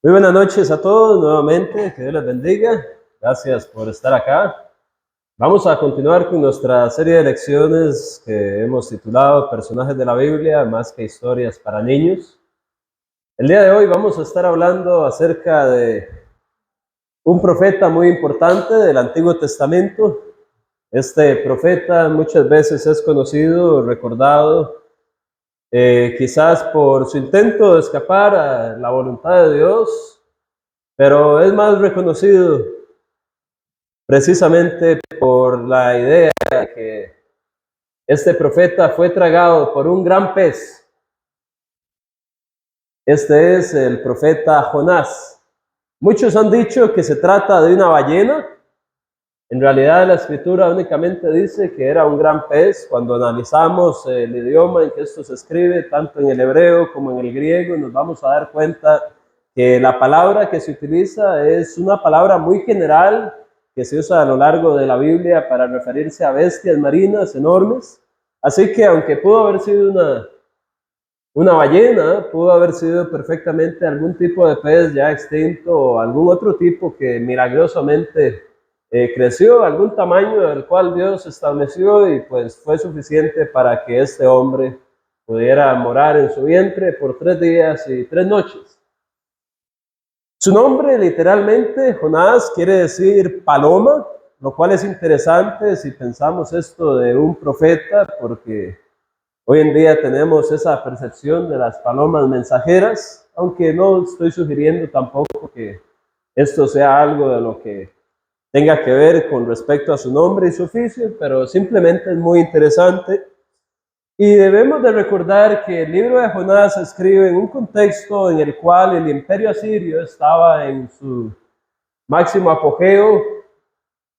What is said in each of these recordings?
Muy buenas noches a todos nuevamente, que Dios les bendiga. Gracias por estar acá. Vamos a continuar con nuestra serie de lecciones que hemos titulado Personajes de la Biblia, más que historias para niños. El día de hoy vamos a estar hablando acerca de un profeta muy importante del Antiguo Testamento. Este profeta muchas veces es conocido, recordado, quizás por su intento de escapar a la voluntad de Dios, pero es más reconocido precisamente por la idea de que este profeta fue tragado por un gran pez. Este es el profeta Jonás. Muchos han dicho que se trata de una ballena. En realidad la escritura únicamente dice que era un gran pez. Cuando analizamos el idioma en que esto se escribe, tanto en el hebreo como en el griego, nos vamos a dar cuenta que la palabra que se utiliza es una palabra muy general que se usa a lo largo de la Biblia para referirse a bestias marinas enormes. Así que aunque pudo haber sido una ballena, pudo haber sido perfectamente algún tipo de pez ya extinto o algún otro tipo que milagrosamente creció a algún tamaño del cual Dios estableció y pues fue suficiente para que este hombre pudiera morar en su vientre por 3 días y 3 noches. Su nombre literalmente, Jonás, quiere decir paloma, lo cual es interesante si pensamos esto de un profeta, porque hoy en día tenemos esa percepción de las palomas mensajeras, aunque no estoy sugiriendo tampoco que esto sea algo de lo que tenga que ver con respecto a su nombre y su oficio, pero simplemente es muy interesante. Y debemos de recordar que el libro de Jonás se escribe en un contexto en el cual el imperio asirio estaba en su máximo apogeo,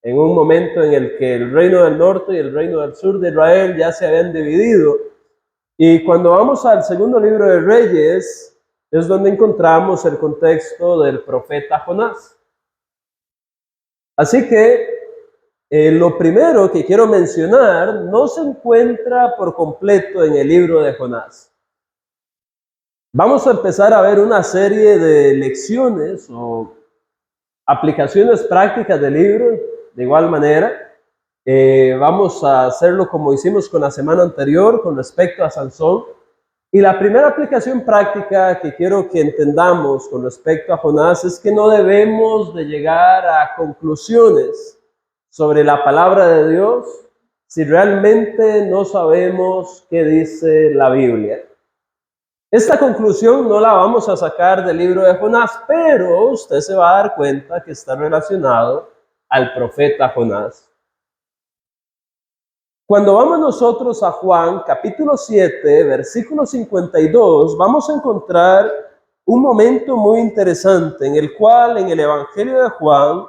en un momento en el que el reino del norte y el reino del sur de Israel ya se habían dividido. Y cuando vamos al segundo libro de Reyes, es donde encontramos el contexto del profeta Jonás. Así que lo primero que quiero mencionar no se encuentra por completo en el libro de Jonás. Vamos a empezar a ver una serie de lecciones o aplicaciones prácticas del libro, de igual manera. Vamos a hacerlo como hicimos con la semana anterior con respecto a Sansón. Y la primera aplicación práctica que quiero que entendamos con respecto a Jonás es que no debemos de llegar a conclusiones sobre la palabra de Dios si realmente no sabemos qué dice la Biblia. Esta conclusión no la vamos a sacar del libro de Jonás, pero usted se va a dar cuenta que está relacionado al profeta Jonás. Cuando vamos nosotros a Juan, capítulo 7, versículo 52, vamos a encontrar un momento muy interesante en el cual en el Evangelio de Juan,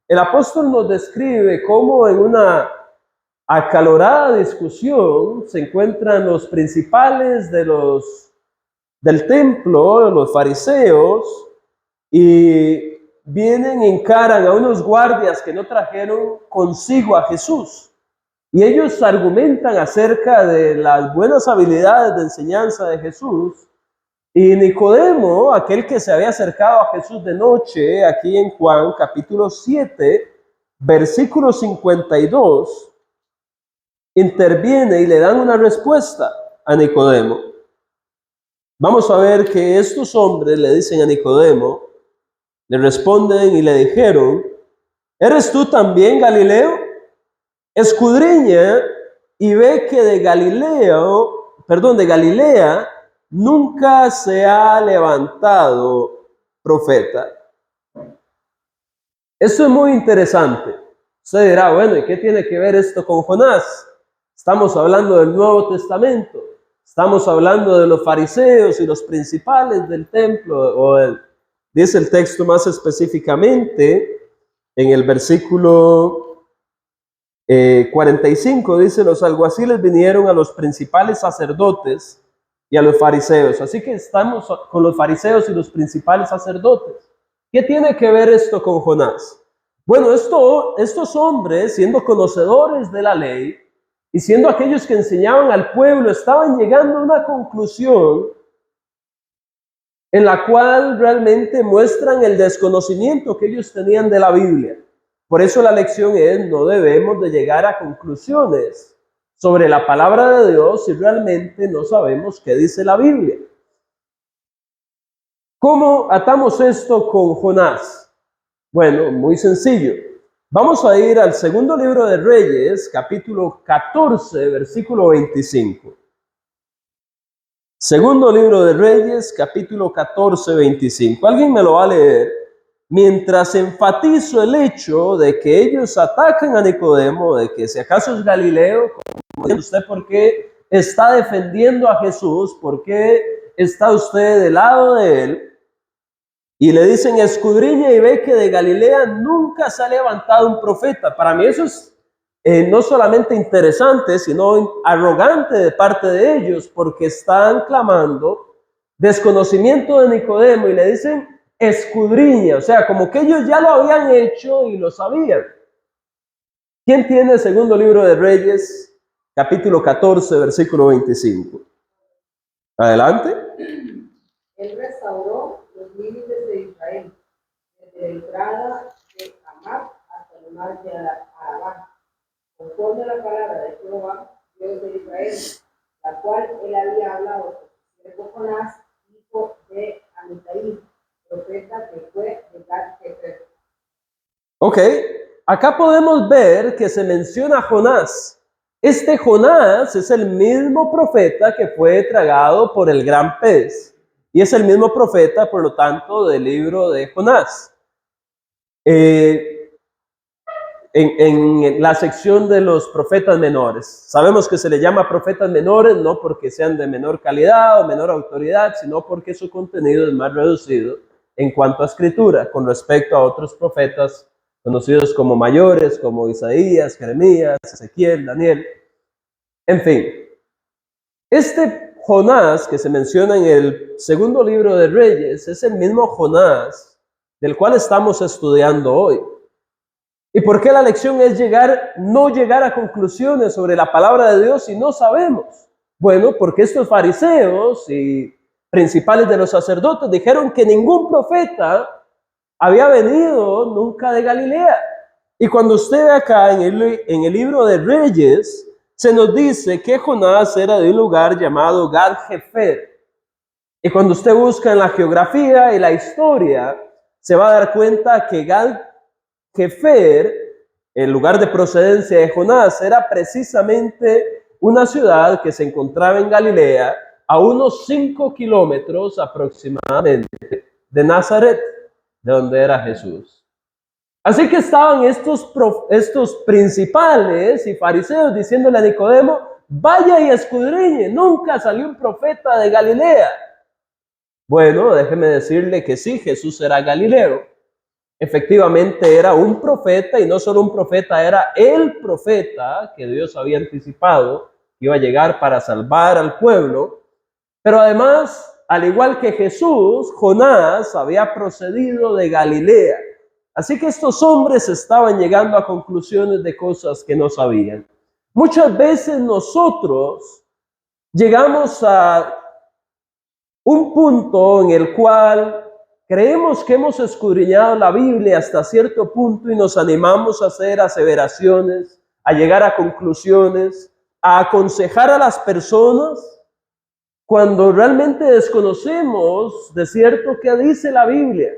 el apóstol nos describe cómo en una acalorada discusión se encuentran los principales del templo, los fariseos, y vienen, encaran a unos guardias que no trajeron consigo a Jesús. Y ellos argumentan acerca de las buenas habilidades de enseñanza de Jesús. Y Nicodemo, aquel que se había acercado a Jesús de noche, aquí en Juan capítulo 7, versículo 52, interviene y le dan una respuesta a Nicodemo. Vamos a ver que estos hombres le dicen a Nicodemo, le responden y le dijeron, ¿eres tú también Galileo? Escudriña y ve que de Galilea nunca se ha levantado profeta. Esto es muy interesante. Usted dirá, bueno, ¿y qué tiene que ver esto con Jonás? Estamos hablando del Nuevo Testamento. Estamos hablando de los fariseos y los principales del templo, dice el texto más específicamente en el versículo 45, dice, los alguaciles vinieron a los principales sacerdotes y a los fariseos. Así que estamos con los fariseos y los principales sacerdotes. ¿Qué tiene que ver esto con Jonás? Bueno, estos hombres, siendo conocedores de la ley y siendo aquellos que enseñaban al pueblo, estaban llegando a una conclusión en la cual realmente muestran el desconocimiento que ellos tenían de la Biblia. Por eso la lección es, no debemos de llegar a conclusiones sobre la palabra de Dios si realmente no sabemos qué dice la Biblia. ¿Cómo atamos esto con Jonás? Bueno, muy sencillo. Vamos a ir al segundo libro de Reyes, capítulo 14, versículo 25. Segundo libro de Reyes, capítulo 14, 25. ¿Alguien me lo va a leer? Mientras enfatizo el hecho de que ellos atacan a Nicodemo, de que si acaso es Galileo, como dice usted, ¿por qué está defendiendo a Jesús? ¿Por qué está usted del lado de él? Y le dicen, escudriña y ve que de Galilea nunca se ha levantado un profeta. Para mí eso es no solamente interesante, sino arrogante de parte de ellos, porque están clamando desconocimiento de Nicodemo y le dicen, escudriña, o sea, como que ellos ya lo habían hecho y lo sabían. ¿Quién tiene el segundo libro de Reyes, capítulo 14, versículo 25? Adelante. Él restauró los límites de Israel, desde la entrada de Hamad hasta el mar de Arabá, conforme a la palabra de Jehová, Dios de Israel, la cual él había hablado por su siervo Jonás, hijo de Amitai, profeta que fue de Gad-Hefer. Ok, acá podemos ver que se menciona Jonás. Este Jonás es el mismo profeta que fue tragado por el gran pez. Y es el mismo profeta, por lo tanto, del libro de Jonás. En la sección de los profetas menores. Sabemos que se le llama profetas menores no porque sean de menor calidad o menor autoridad, sino porque su contenido es más reducido en cuanto a escritura con respecto a otros profetas conocidos como mayores, como Isaías, Jeremías, Ezequiel, Daniel. En fin, este Jonás que se menciona en el segundo libro de Reyes es el mismo Jonás del cual estamos estudiando hoy. ¿Y por qué la lección es no llegar a conclusiones sobre la palabra de Dios si no sabemos? Bueno, porque estos fariseos y principales de los sacerdotes dijeron que ningún profeta había venido nunca de Galilea. Y cuando usted ve acá en el libro de Reyes, se nos dice que Jonás era de un lugar llamado Gad-Hefer. Y cuando usted busca en la geografía y la historia, se va a dar cuenta que Gad-Hefer, el lugar de procedencia de Jonás, era precisamente una ciudad que se encontraba en Galilea, a unos 5 kilómetros aproximadamente de Nazaret, de donde era Jesús. Así que estaban estos principales y fariseos diciéndole a Nicodemo, vaya y escudriñe, nunca salió un profeta de Galilea. Bueno, déjeme decirle que sí, Jesús era Galileo. Efectivamente era un profeta, y no solo un profeta, era el profeta que Dios había anticipado que iba a llegar para salvar al pueblo. Pero además, al igual que Jesús, Jonás había procedido de Galilea. Así que estos hombres estaban llegando a conclusiones de cosas que no sabían. Muchas veces nosotros llegamos a un punto en el cual creemos que hemos escudriñado la Biblia hasta cierto punto y nos animamos a hacer aseveraciones, a llegar a conclusiones, a aconsejar a las personas, cuando realmente desconocemos de cierto qué dice la Biblia.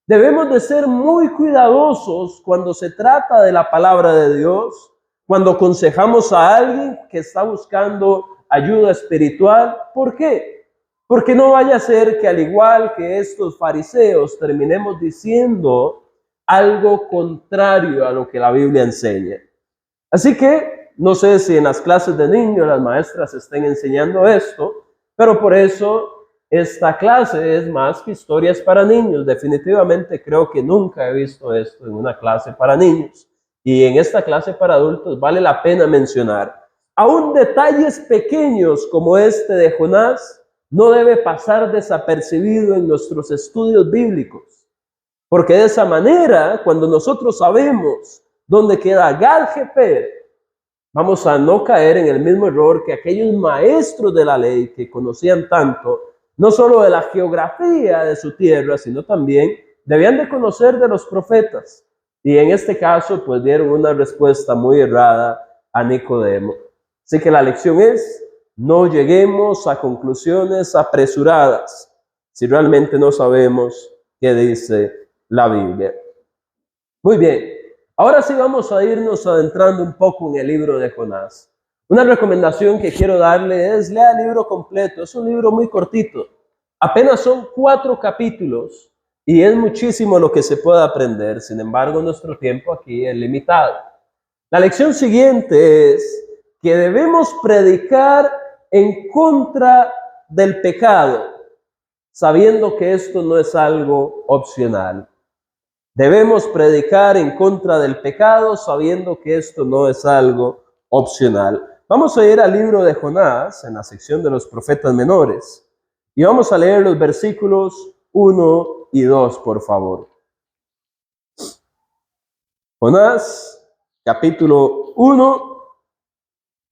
Debemos de ser muy cuidadosos cuando se trata de la palabra de Dios, cuando aconsejamos a alguien que está buscando ayuda espiritual. ¿Por qué? Porque no vaya a ser que al igual que estos fariseos terminemos diciendo algo contrario a lo que la Biblia enseña. Así que no sé si en las clases de niños las maestras estén enseñando esto, pero por eso esta clase es más que historias para niños. Definitivamente creo que nunca he visto esto en una clase para niños. Y en esta clase para adultos vale la pena mencionar. Aún detalles pequeños como este de Jonás no debe pasar desapercibido en nuestros estudios bíblicos. Porque de esa manera, cuando nosotros sabemos dónde queda Gad-Hefer, vamos a no caer en el mismo error que aquellos maestros de la ley que conocían tanto no solo de la geografía de su tierra, sino también debían de conocer de los profetas. Y en este caso, pues dieron una respuesta muy errada a Nicodemo. Así que la lección es, no lleguemos a conclusiones apresuradas si realmente no sabemos qué dice la Biblia. Muy bien, ahora sí vamos a irnos adentrando un poco en el libro de Jonás. Una recomendación que quiero darle es, lea el libro completo. Es un libro muy cortito. Apenas son 4 capítulos y es muchísimo lo que se puede aprender. Sin embargo, nuestro tiempo aquí es limitado. La lección siguiente es que debemos predicar en contra del pecado, sabiendo que esto no es algo opcional. Debemos predicar en contra del pecado, sabiendo que esto no es algo opcional. Vamos a ir al libro de Jonás, en la sección de los profetas menores, y vamos a leer los versículos 1 y 2, por favor. Jonás, capítulo 1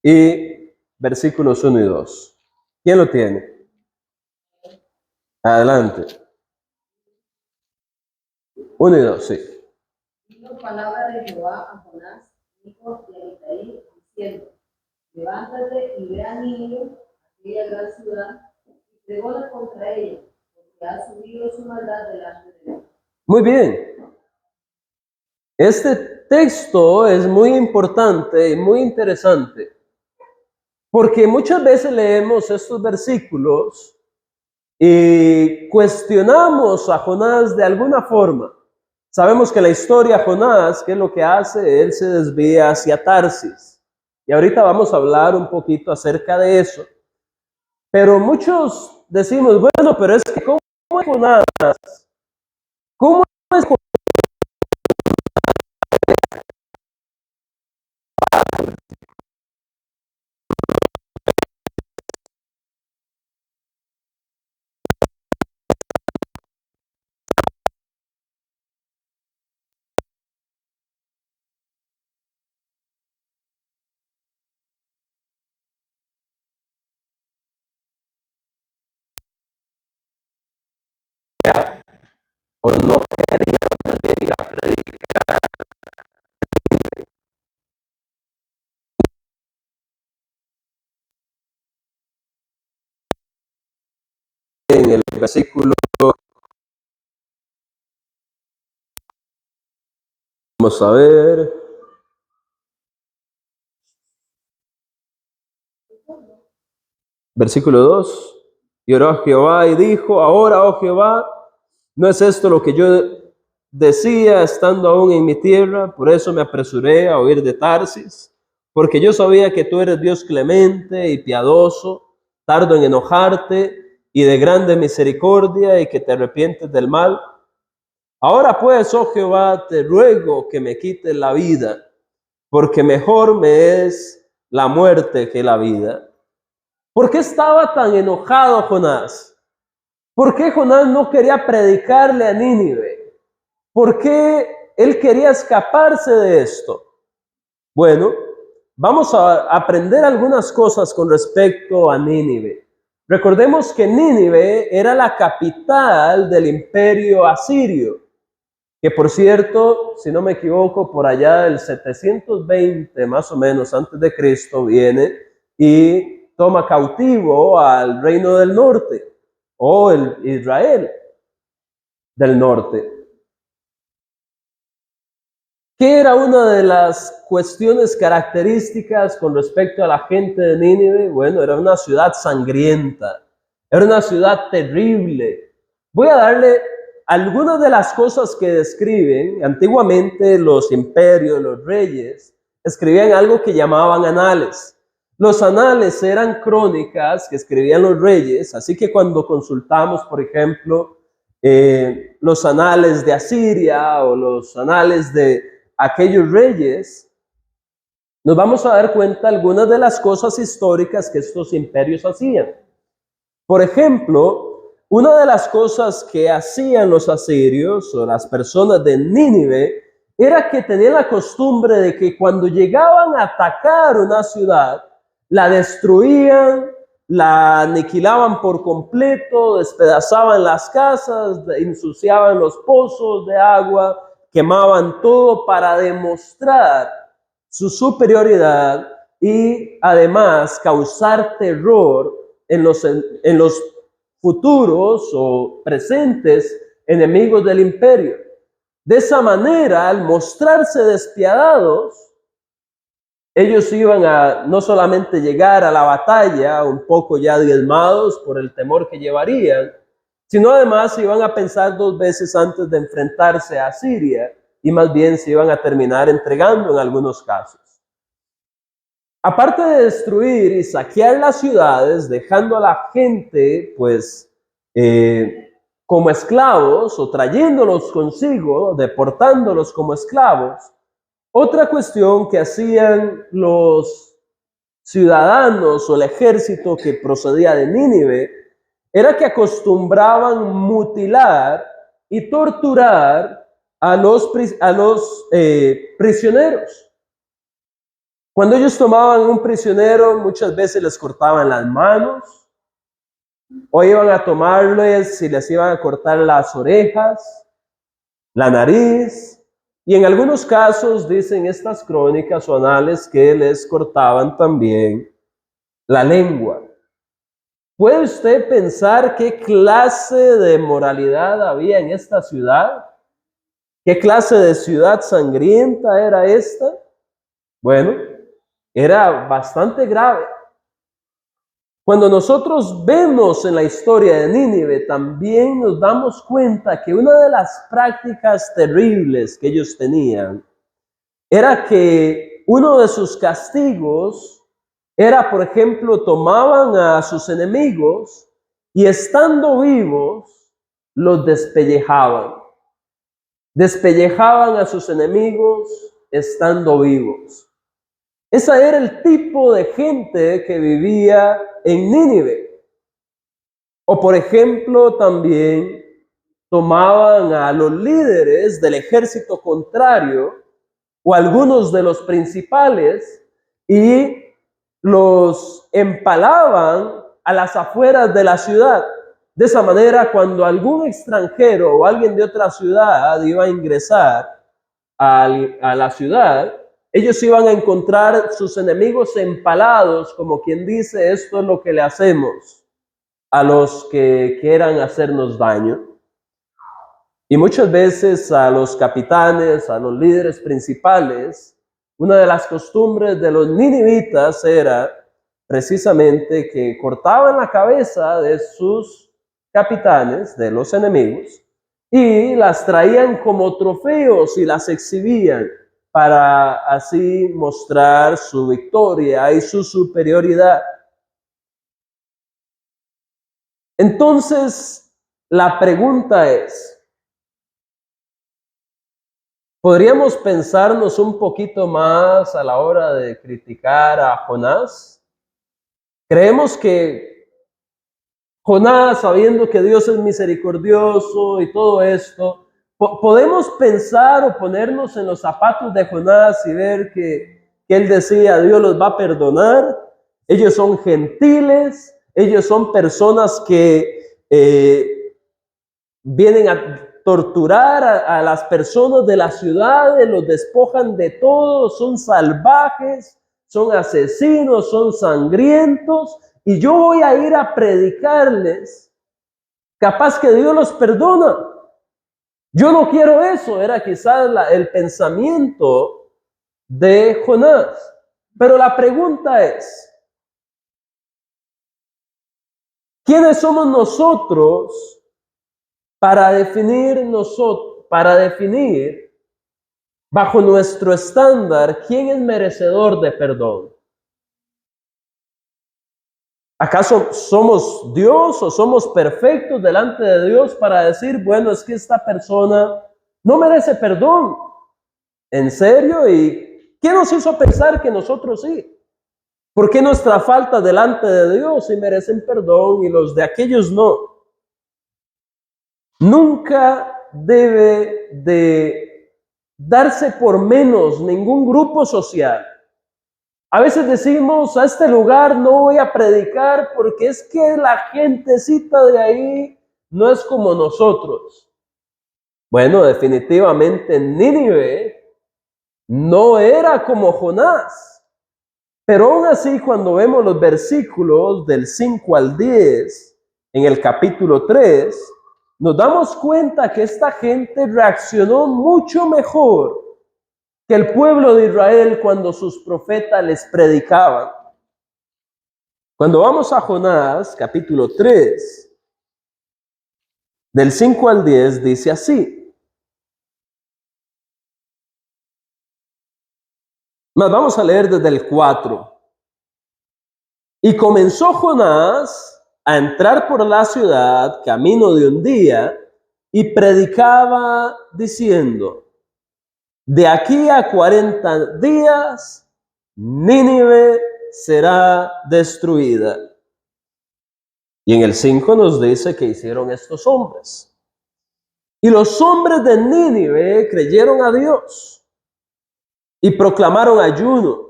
y versículos 1 y 2. ¿Quién lo tiene? Adelante. 1 y 2, sí. Vino palabra de Jehová a Jonás, hijo de Amitai, diciendo: levántate y ve a Nínive, aquella gran ciudad, y pregona contra ella, porque ha subido su maldad delante de él. Muy bien. Este texto es muy importante y muy interesante, porque muchas veces leemos estos versículos y cuestionamos a Jonás de alguna forma. Sabemos que la historia de Jonás, ¿qué es lo que hace? Él se desvía hacia Tarsis. Y ahorita vamos a hablar un poquito acerca de eso. Pero muchos decimos, bueno, pero es que ¿cómo es Jonás? ¿Cómo es Jonás? O no quería ir a predicar en el versículo. Vamos a ver. Versículo 2. Y oró a Jehová y dijo: ahora, oh Jehová, ¿no es esto lo que yo decía estando aún en mi tierra? Por eso me apresuré a huir de Tarsis, porque yo sabía que tú eres Dios clemente y piadoso, tardo en enojarte y de grande misericordia, y que te arrepientes del mal. Ahora pues, oh Jehová, te ruego que me quites la vida, porque mejor me es la muerte que la vida. ¿Por qué estaba tan enojado Jonás? ¿Por qué Jonás no quería predicarle a Nínive? ¿Por qué él quería escaparse de esto? Bueno, vamos a aprender algunas cosas con respecto a Nínive. Recordemos que Nínive era la capital del imperio asirio, que por cierto, si no me equivoco, por allá del 720 más o menos antes de Cristo viene y toma cautivo al reino del norte, o el Israel del norte. ¿Qué era una de las cuestiones características con respecto a la gente de Nínive? Bueno, era una ciudad sangrienta, era una ciudad terrible. Voy a darle algunas de las cosas que describen. Antiguamente los imperios, los reyes, escribían algo que llamaban anales. Los anales eran crónicas que escribían los reyes, así que cuando consultamos, por ejemplo, los anales de Asiria o los anales de aquellos reyes, nos vamos a dar cuenta de algunas de las cosas históricas que estos imperios hacían. Por ejemplo, una de las cosas que hacían los asirios o las personas de Nínive era que tenían la costumbre de que cuando llegaban a atacar una ciudad, la destruían la aniquilaban por completo, despedazaban las casas, ensuciaban los pozos de agua, quemaban todo para demostrar su superioridad y además causar terror en los futuros o presentes enemigos del imperio. De esa manera, al mostrarse despiadados, ellos iban a no solamente llegar a la batalla un poco ya diezmados por el temor que llevarían, sino además iban a pensar 2 veces antes de enfrentarse a Siria y más bien se iban a terminar entregando en algunos casos. Aparte de destruir y saquear las ciudades, dejando a la gente pues como esclavos o trayéndolos consigo, deportándolos como esclavos, otra cuestión que hacían los ciudadanos o el ejército que procedía de Nínive era que acostumbraban mutilar y torturar a los prisioneros. Cuando ellos tomaban un prisionero, muchas veces les cortaban las manos, o iban a tomarles y les iban a cortar las orejas, la nariz, y en algunos casos dicen estas crónicas o anales que les cortaban también la lengua. ¿Puede usted pensar qué clase de moralidad había en esta ciudad? ¿Qué clase de ciudad sangrienta era esta? Bueno, era bastante grave. Cuando nosotros vemos en la historia de Nínive, también nos damos cuenta que una de las prácticas terribles que ellos tenían era que uno de sus castigos era, por ejemplo, tomaban a sus enemigos y estando vivos, los despellejaban. Despellejaban a sus enemigos estando vivos. Ese era el tipo de gente que vivía en Nínive. O por ejemplo, también tomaban a los líderes del ejército contrario o algunos de los principales y los empalaban a las afueras de la ciudad. De esa manera, cuando algún extranjero o alguien de otra ciudad iba a ingresar a la ciudad, ellos iban a encontrar sus enemigos empalados, como quien dice, esto es lo que le hacemos a los que quieran hacernos daño. Y muchas veces a los capitanes, a los líderes principales, una de las costumbres de los ninivitas era precisamente que cortaban la cabeza de sus capitanes, de los enemigos, y las traían como trofeos y las exhibían para así mostrar su victoria y su superioridad. Entonces, la pregunta es, ¿podríamos pensarnos un poquito más a la hora de criticar a Jonás? Creemos que Jonás, sabiendo que Dios es misericordioso y todo esto, podemos pensar o ponernos en los zapatos de Jonás y ver que él decía, Dios los va a perdonar, ellos son gentiles, ellos son personas que vienen a torturar a las personas de las ciudades, los despojan de todo, son salvajes, son asesinos, son sangrientos, y yo voy a ir a predicarles, capaz que Dios los perdona. Yo no quiero eso, era quizás el pensamiento de Jonás. Pero la pregunta es, ¿quiénes somos nosotros para definir bajo nuestro estándar quién es merecedor de perdón? ¿Acaso somos Dios o somos perfectos delante de Dios para decir, bueno, es que esta persona no merece perdón? ¿En serio? ¿Y qué nos hizo pensar que nosotros sí? ¿Por qué nuestra falta delante de Dios sí merecen perdón y los de aquellos no? Nunca debe de darse por menos ningún grupo social, A veces decimos, a este lugar no voy a predicar porque es que la gentecita de ahí no es como nosotros. Bueno, definitivamente Nínive no era como Jonás. Pero aún así, cuando vemos los versículos del 5 al 10, en el capítulo 3, nos damos cuenta que esta gente reaccionó mucho mejor que el pueblo de Israel cuando sus profetas les predicaban. Cuando vamos a Jonás, capítulo 3, del 5 al 10, dice así. Mas vamos a leer desde el 4. Y comenzó Jonás a entrar por la ciudad camino de un día y predicaba diciendo, de aquí a 40 días Nínive será destruida. Y en el 5 nos dice que hicieron estos hombres. Y los hombres de Nínive creyeron a Dios y proclamaron ayuno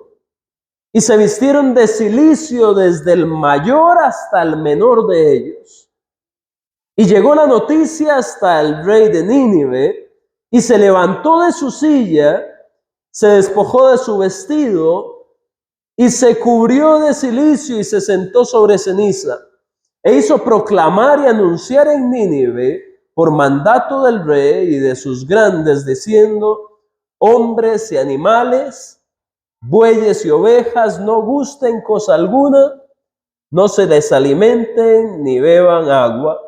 y se vistieron de cilicio desde el mayor hasta el menor de ellos. Y llegó la noticia hasta el rey de Nínive y se levantó de su silla, se despojó de su vestido y se cubrió de cilicio y se sentó sobre ceniza. E hizo proclamar y anunciar en Nínive por mandato del rey y de sus grandes, diciendo, hombres y animales, bueyes y ovejas, no gusten cosa alguna, no se les alimenten ni beban agua,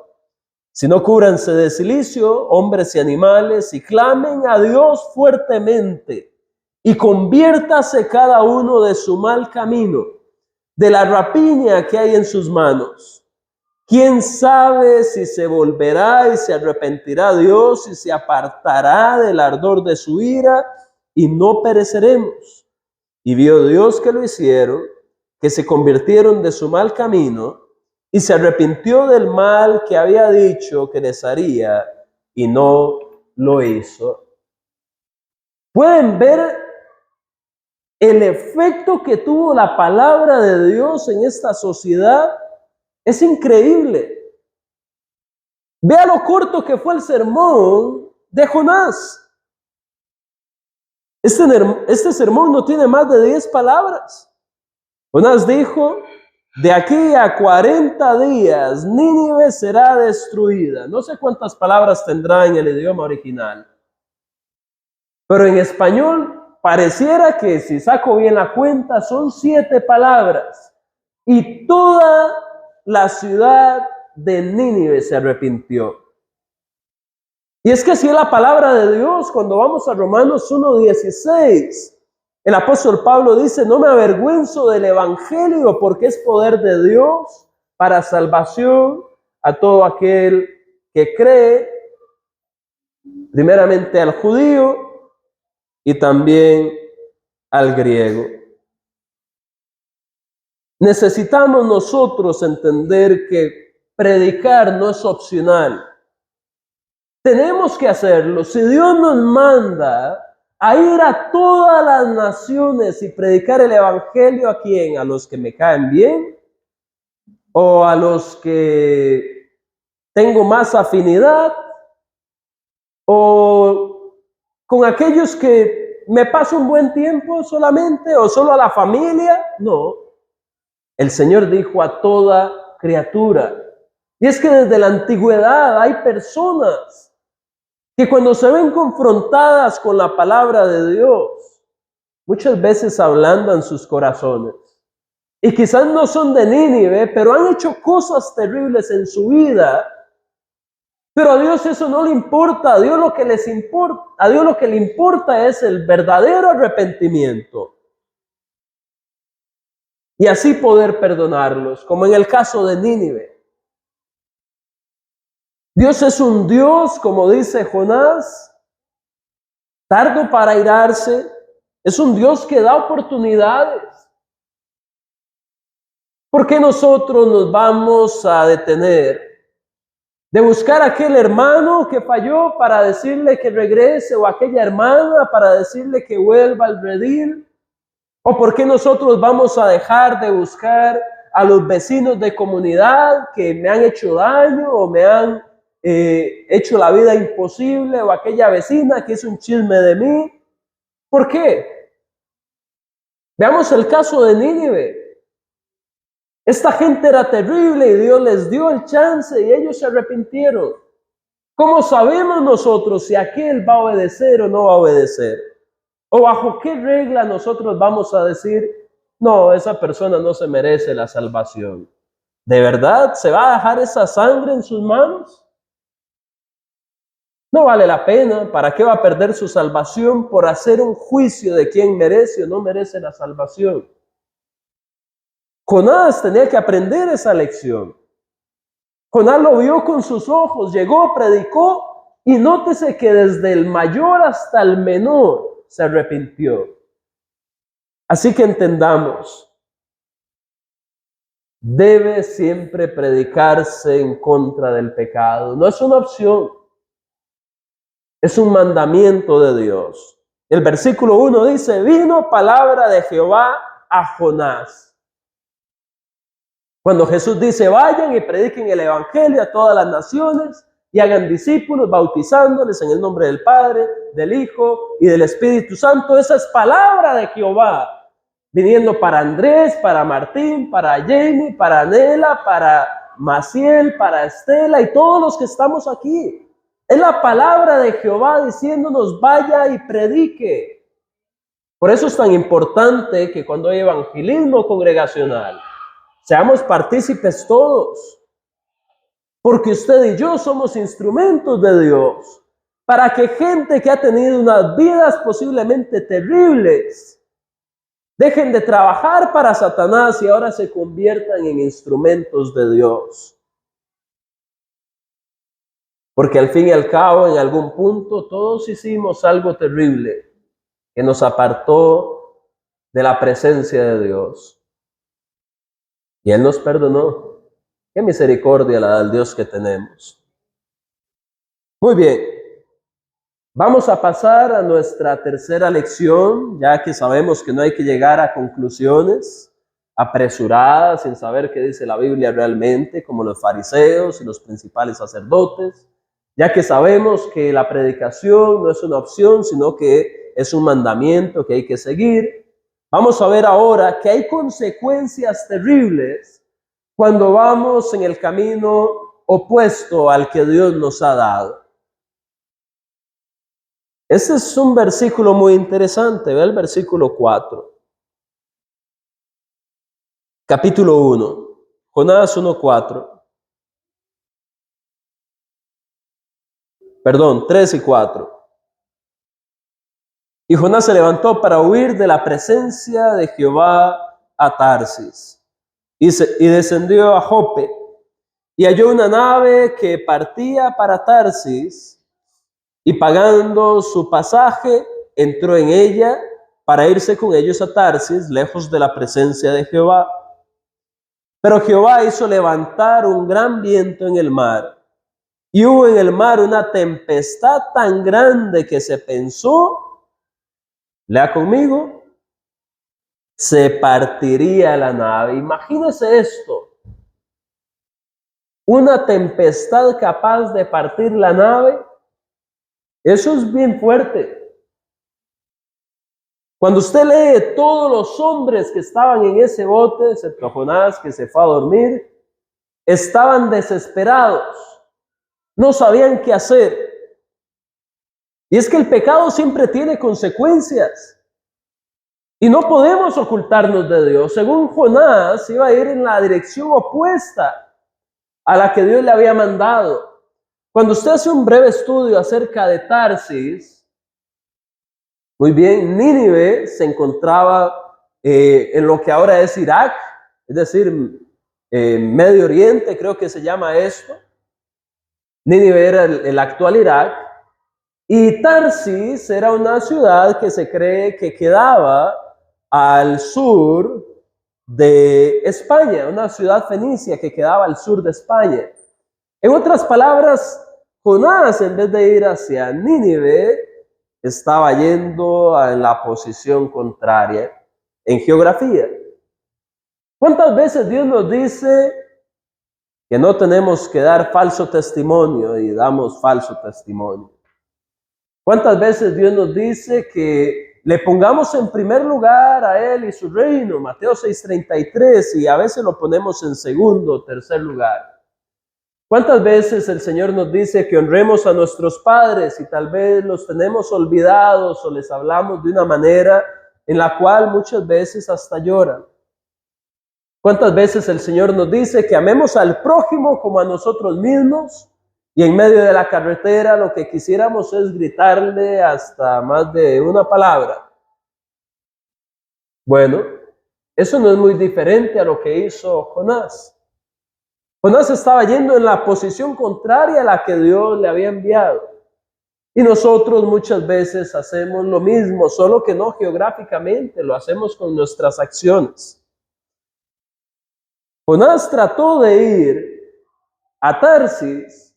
sino cúbranse de cilicio, hombres y animales, y clamen a Dios fuertemente, y conviértase cada uno de su mal camino, de la rapiña que hay en sus manos. ¿Quién sabe si se volverá y se arrepentirá Dios y se apartará del ardor de su ira y no pereceremos? Y vio Dios que lo hicieron, que se convirtieron de su mal camino y se arrepintió del mal que había dicho que les haría y no lo hizo. ¿Pueden ver el efecto que tuvo la palabra de Dios en esta sociedad? Es increíble. Vea lo corto que fue el sermón de Jonás. Este sermón no tiene más de 10 palabras. Jonás dijo, de aquí a 40 días Nínive será destruida. No sé cuántas palabras tendrá en el idioma original. Pero en español pareciera que, si saco bien la cuenta, son 7 palabras. Y toda la ciudad de Nínive se arrepintió. Y es que así es la palabra de Dios. Cuando vamos a Romanos 1:16, el apóstol Pablo dice, no me avergüenzo del evangelio porque es poder de Dios para salvación a todo aquel que cree, primeramente al judío y también al griego. Necesitamos nosotros entender que predicar no es opcional. Tenemos que hacerlo. Si Dios nos manda a ir a todas las naciones y predicar el evangelio, ¿a quién? ¿A los que me caen bien? ¿O a los que tengo más afinidad? ¿O con aquellos que me paso un buen tiempo solamente? ¿O solo a la familia? No. El Señor dijo a toda criatura. Y es que desde la antigüedad hay personas que cuando se ven confrontadas con la palabra de Dios, muchas veces ablandan sus corazones. Y quizás no son de Nínive, pero han hecho cosas terribles en su vida. Pero a Dios eso no le importa. A Dios lo que le importa es el verdadero arrepentimiento. Y así poder perdonarlos, como en el caso de Nínive. Dios es un Dios, como dice Jonás, tardo para airarse. Es un Dios que da oportunidades. ¿Por qué nosotros nos vamos a detener de buscar a aquel hermano que falló para decirle que regrese, o a aquella hermana para decirle que vuelva al redil, ¿O por qué nosotros vamos a dejar de buscar a los vecinos de comunidad que me han hecho daño o me han hecho la vida imposible, o aquella vecina que hizo un chisme de mí? ¿Por qué? Veamos el caso de Nínive. Esta gente era terrible y Dios les dio el chance y ellos se arrepintieron. ¿Cómo sabemos nosotros si aquel va a obedecer o no va a obedecer? ¿O bajo qué regla nosotros vamos a decir, no, esa persona no se merece la salvación? ¿De verdad se va a dejar esa sangre en sus manos? No vale la pena. ¿Para qué va a perder su salvación por hacer un juicio de quién merece o no merece la salvación? Jonás tenía que aprender esa lección. Jonás lo vio con sus ojos, llegó, predicó, y nótese que desde el mayor hasta el menor se arrepintió. Así que entendamos, debe siempre predicarse en contra del pecado. No es una opción, es un mandamiento de Dios. El versículo 1 dice, vino palabra de Jehová a Jonás. Cuando Jesús dice, vayan y prediquen el evangelio a todas las naciones y hagan discípulos, bautizándoles en el nombre del Padre, del Hijo y del Espíritu Santo, esa es palabra de Jehová, viniendo para Andrés, para Martín, para Jamie, para Nela, para Maciel, para Estela y todos los que estamos aquí. Es la palabra de Jehová diciéndonos, vaya y predique. Por eso es tan importante que cuando hay evangelismo congregacional, seamos partícipes todos, porque usted y yo somos instrumentos de Dios, para que gente que ha tenido unas vidas posiblemente terribles, dejen de trabajar para Satanás y ahora se conviertan en instrumentos de Dios. Porque al fin y al cabo, en algún punto, todos hicimos algo terrible que nos apartó de la presencia de Dios. Y Él nos perdonó. Qué misericordia la del Dios que tenemos. Muy bien. Vamos a pasar a nuestra tercera lección, ya que sabemos que no hay que llegar a conclusiones apresuradas sin saber qué dice la Biblia realmente, como los fariseos y los principales sacerdotes, ya que sabemos que la predicación no es una opción, sino que es un mandamiento que hay que seguir. Vamos a ver ahora que hay consecuencias terribles cuando vamos en el camino opuesto al que Dios nos ha dado. Este es un versículo muy interesante, ve el versículo 4. Capítulo 1, Jonás 1:4. Perdón, 3 y 4. Y Jonás se levantó para huir de la presencia de Jehová a Tarsis, y descendió a Jope, y halló una nave que partía para Tarsis, y pagando su pasaje, entró en ella para irse con ellos a Tarsis, lejos de la presencia de Jehová. Pero Jehová hizo levantar un gran viento en el mar, y hubo en el mar una tempestad tan grande que se pensó, lea conmigo, se partiría la nave. Imagínese esto, una tempestad capaz de partir la nave. Eso es bien fuerte. Cuando usted lee todos los hombres que estaban en ese bote, excepto Jonás, que se fue a dormir, estaban desesperados, no sabían qué hacer. Y es que el pecado siempre tiene consecuencias. Y no podemos ocultarnos de Dios. Según Jonás, iba a ir en la dirección opuesta a la que Dios le había mandado. Cuando usted hace un breve estudio acerca de Tarsis, muy bien, Nínive se encontraba en lo que ahora es Irak, es decir, Medio Oriente, creo que se llama esto. Nínive era el actual Irak. Y Tarsis era una ciudad que se cree que quedaba al sur de España, una ciudad fenicia que quedaba al sur de España. En otras palabras, Jonás, en vez de ir hacia Nínive, estaba yendo en la posición contraria. en geografía. ¿Cuántas veces Dios nos dice que no tenemos que dar falso testimonio y damos falso testimonio? ¿Cuántas veces Dios nos dice que le pongamos en primer lugar a Él y su reino? Mateo 6:33, y a veces lo ponemos en segundo o tercer lugar. ¿Cuántas veces el Señor nos dice que honremos a nuestros padres y tal vez los tenemos olvidados o les hablamos de una manera en la cual muchas veces hasta lloran? ¿Cuántas veces el Señor nos dice que amemos al prójimo como a nosotros mismos y en medio de la carretera lo que quisiéramos es gritarle hasta más de una palabra? Bueno, eso no es muy diferente a lo que hizo Jonás. Jonás estaba yendo en la posición contraria a la que Dios le había enviado. Y nosotros muchas veces hacemos lo mismo, solo que no geográficamente, lo hacemos con nuestras acciones. Jonás trató de ir a Tarsis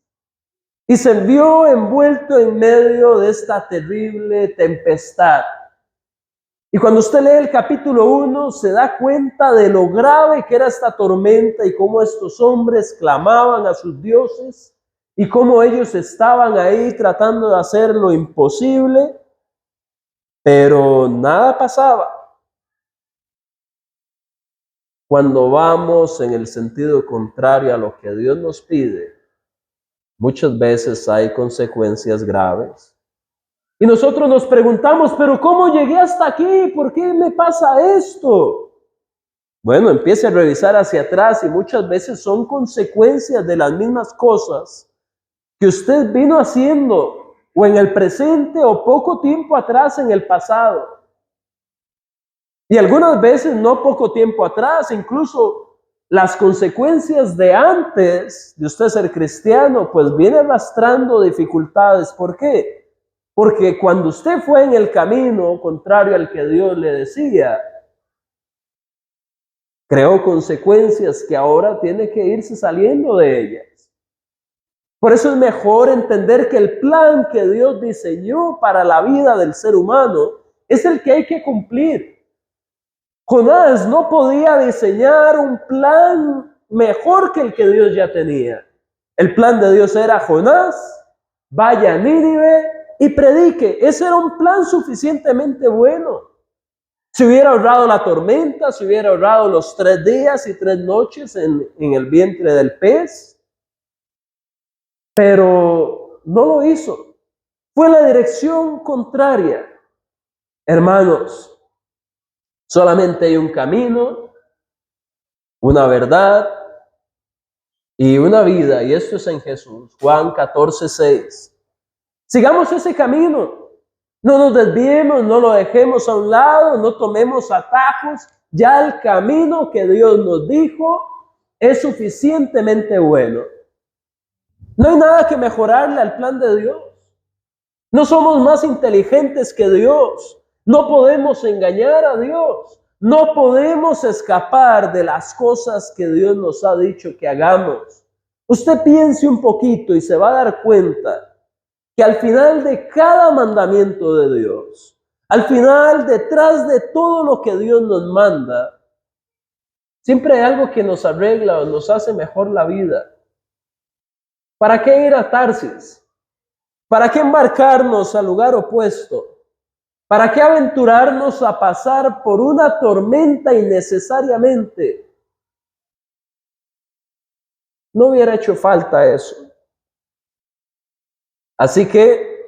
y se vio envuelto en medio de esta terrible tempestad. Y cuando usted lee el capítulo 1, se da cuenta de lo grave que era esta tormenta y cómo estos hombres clamaban a sus dioses y cómo ellos estaban ahí tratando de hacer lo imposible, pero nada pasaba. Cuando vamos en el sentido contrario a lo que Dios nos pide, muchas veces hay consecuencias graves. Y nosotros nos preguntamos, pero ¿cómo llegué hasta aquí? ¿Por qué me pasa esto? Bueno, empiece a revisar hacia atrás y muchas veces son consecuencias de las mismas cosas que usted vino haciendo o en el presente o poco tiempo atrás en el pasado. Y algunas veces no poco tiempo atrás, incluso las consecuencias de antes de usted ser cristiano, pues viene arrastrando dificultades. ¿Por qué? Porque cuando usted fue en el camino contrario al que Dios le decía, creó consecuencias que ahora tiene que irse saliendo de ellas. Por eso es mejor entender que el plan que Dios diseñó para la vida del ser humano es el que hay que cumplir. Jonás no podía diseñar un plan mejor que el que Dios ya tenía. El plan de Dios era: Jonás, vaya a Nínive y predique. Ese era un plan suficientemente bueno. Se hubiera ahorrado la tormenta, se hubiera ahorrado los 3 días y 3 noches en el vientre del pez, pero no lo hizo. Fue en la dirección contraria. Hermanos, solamente hay un camino, una verdad y una vida, y esto es en Jesús. Juan 14:6. Sigamos ese camino. No nos desviemos, no lo dejemos a un lado, no tomemos atajos. Ya el camino que Dios nos dijo es suficientemente bueno. No hay nada que mejorarle al plan de Dios. No somos más inteligentes que Dios. No podemos engañar a Dios. No podemos escapar de las cosas que Dios nos ha dicho que hagamos. Usted piense un poquito y se va a dar cuenta que al final de cada mandamiento de Dios, al final, detrás de todo lo que Dios nos manda, siempre hay algo que nos arregla o nos hace mejor la vida. ¿Para qué ir a Tarsis? ¿Para qué embarcarnos al lugar opuesto? ¿Para qué aventurarnos a pasar por una tormenta innecesariamente? No hubiera hecho falta eso. Así que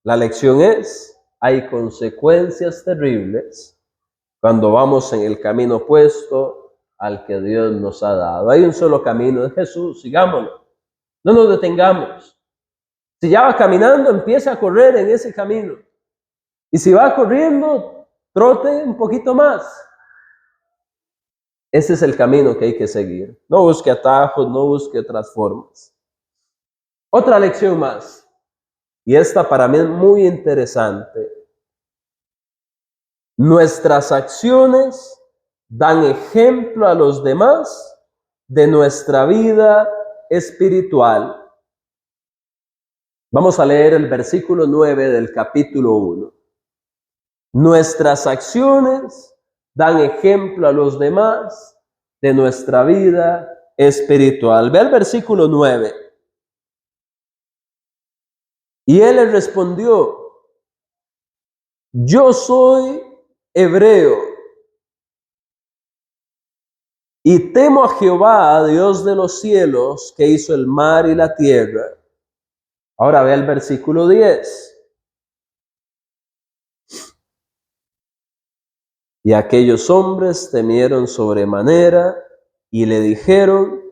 la lección es: hay consecuencias terribles cuando vamos en el camino opuesto al que Dios nos ha dado. Hay un solo camino, de Jesús, sigámoslo. No nos detengamos. Si ya va caminando, empiece a correr en ese camino. Y si va corriendo, trote un poquito más. Ese es el camino que hay que seguir. No busque atajos, no busque otras formas. Otra lección más. Y esta para mí es muy interesante. Nuestras acciones dan ejemplo a los demás de nuestra vida espiritual. Vamos a leer el versículo 9 del capítulo 1. Nuestras acciones dan ejemplo a los demás de nuestra vida espiritual. Ve el versículo 9. Y él le respondió: yo soy hebreo y temo a Jehová, Dios de los cielos, que hizo el mar y la tierra. Ahora ve el versículo 10. Y aquellos hombres temieron sobremanera y le dijeron: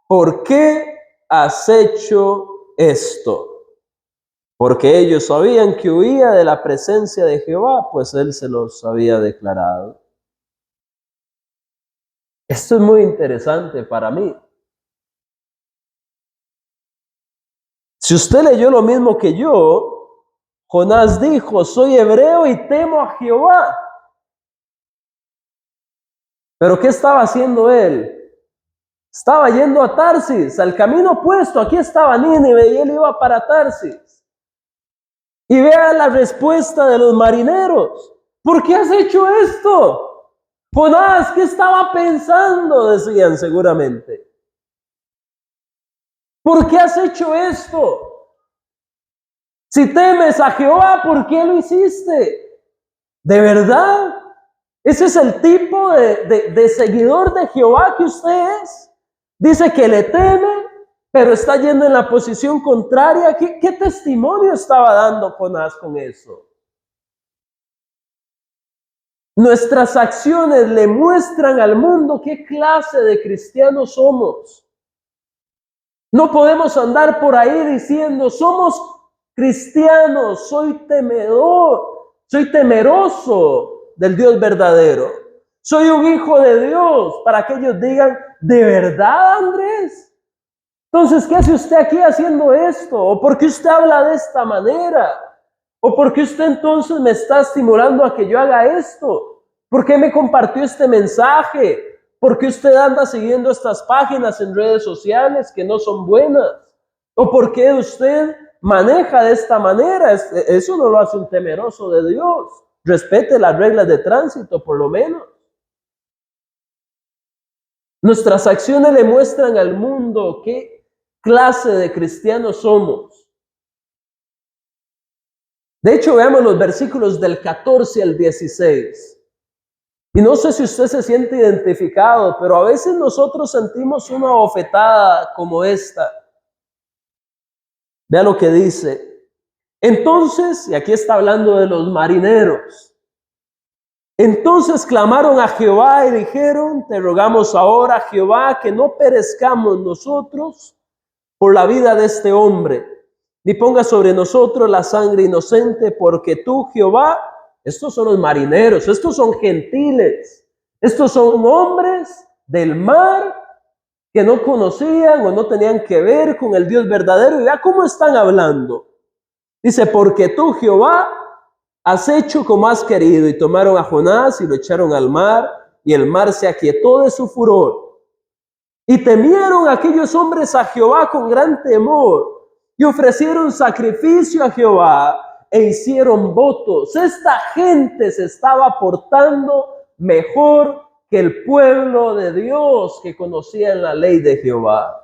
¿por qué has hecho esto? Porque ellos sabían que huía de la presencia de Jehová, pues él se los había declarado. Esto es muy interesante para mí. Si usted leyó lo mismo que yo, Jonás dijo: soy hebreo y temo a Jehová. ¿Pero qué estaba haciendo él? Estaba yendo a Tarsis, al camino opuesto. Aquí estaba Nínive y él iba para Tarsis. Y vea la respuesta de los marineros: ¿por qué has hecho esto? Jonás, ¿qué estaba pensando? Decían seguramente. ¿Por qué has hecho esto? Si temes a Jehová, ¿por qué lo hiciste? ¿De verdad? ¿Ese es el tipo de seguidor de Jehová que usted es? Dice que le teme, pero está yendo en la posición contraria. ¿Qué testimonio estaba dando Jonás con eso? Nuestras acciones le muestran al mundo qué clase de cristianos somos. No podemos andar por ahí diciendo: somos cristianos, soy temeroso del Dios verdadero. Soy un hijo de Dios, para que ellos digan: ¿de verdad, Andrés? Entonces, ¿qué hace usted aquí haciendo esto? ¿O por qué usted habla de esta manera? ¿O por qué usted entonces me está estimulando a que yo haga esto? ¿Por qué me compartió este mensaje? ¿Por qué usted anda siguiendo estas páginas en redes sociales que no son buenas? ¿O por qué usted maneja de esta manera? Eso no lo hace un temeroso de Dios. Respete las reglas de tránsito, por lo menos. Nuestras acciones le muestran al mundo qué clase de cristianos somos. De hecho, veamos los versículos del 14 al 16. Y no sé si usted se siente identificado, pero a veces nosotros sentimos una bofetada como esta. Vea lo que dice. Entonces, y aquí está hablando de los marineros, entonces clamaron a Jehová y dijeron: te rogamos ahora, Jehová, que no perezcamos nosotros por la vida de este hombre, ni ponga sobre nosotros la sangre inocente, porque tú, Jehová, estos son los marineros, estos son gentiles, estos son hombres del mar que no conocían o no tenían que ver con el Dios verdadero. Y vea cómo están hablando. Dice: porque tú, Jehová, has hecho como has querido. Y tomaron a Jonás y lo echaron al mar, y el mar se aquietó de su furor. Y temieron aquellos hombres a Jehová con gran temor, y ofrecieron sacrificio a Jehová, e hicieron votos. Esta gente se estaba portando mejor que el pueblo de Dios que conocía la ley de Jehová.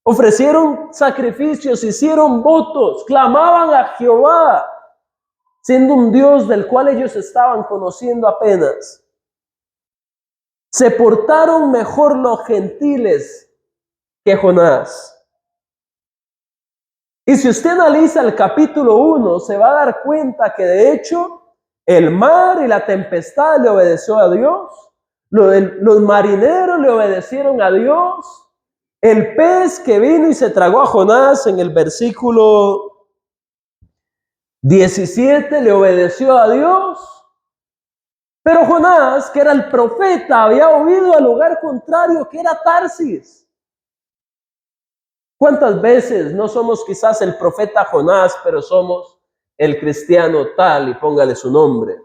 Ofrecieron sacrificios, hicieron votos, clamaban a Jehová, siendo un Dios del cual ellos estaban conociendo apenas. Se portaron mejor los gentiles que Jonás. Y si usted analiza el capítulo 1, se va a dar cuenta que de hecho el mar y la tempestad le obedeció a Dios. Los marineros le obedecieron a Dios. El pez que vino y se tragó a Jonás en el versículo 17 le obedeció a Dios. Pero Jonás, que era el profeta, había huido al lugar contrario, que era Tarsis. ¿Cuántas veces no somos quizás el profeta Jonás, pero somos el cristiano tal, y póngale su nombre?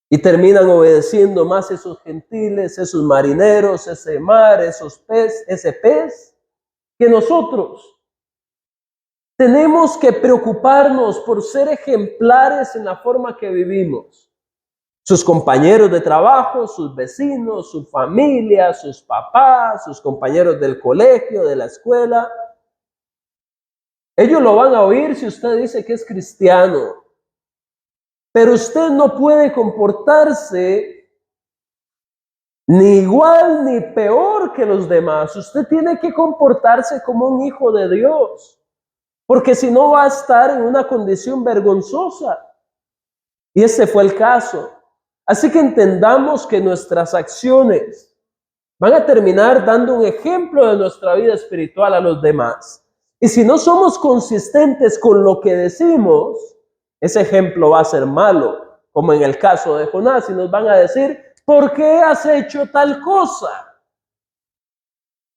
Y terminan obedeciendo más esos gentiles, esos marineros, ese mar, ese pez, que nosotros. Tenemos que preocuparnos por ser ejemplares en la forma que vivimos. sus compañeros de trabajo, sus vecinos, su familia, sus papás, sus compañeros del colegio, de la escuela. Ellos lo van a oír si usted dice que es cristiano. Pero usted no puede comportarse ni igual ni peor que los demás. Usted tiene que comportarse como un hijo de Dios, porque si no va a estar en una condición vergonzosa. Y ese fue el caso. Así que entendamos que nuestras acciones van a terminar dando un ejemplo de nuestra vida espiritual a los demás. Y si no somos consistentes con lo que decimos, ese ejemplo va a ser malo, como en el caso de Jonás, y nos van a decir, ¿por qué has hecho tal cosa?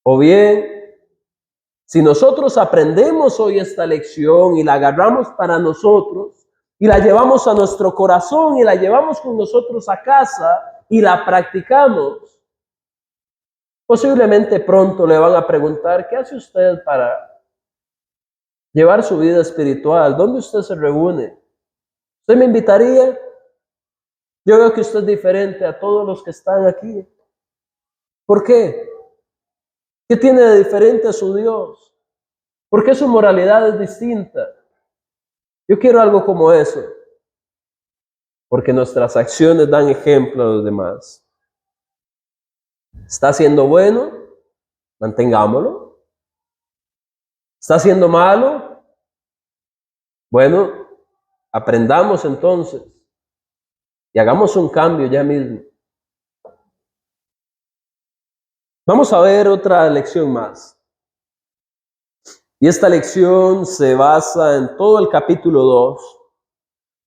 O bien, si nosotros aprendemos hoy esta lección y la agarramos para nosotros, y la llevamos a nuestro corazón, y la llevamos con nosotros a casa, y la practicamos, posiblemente pronto le van a preguntar, ¿qué hace usted para llevar su vida espiritual? ¿Dónde usted se reúne? ¿Usted me invitaría? Yo veo que usted es diferente a todos los que están aquí. ¿Por qué? ¿Qué tiene de diferente a su Dios? ¿Por qué su moralidad es distinta? Yo quiero algo como eso, porque nuestras acciones dan ejemplo a los demás. ¿Está haciendo bueno? Mantengámoslo. ¿Está haciendo malo? Bueno, aprendamos entonces y hagamos un cambio ya mismo. Vamos a ver otra lección más. Y esta lección se basa en todo el capítulo 2.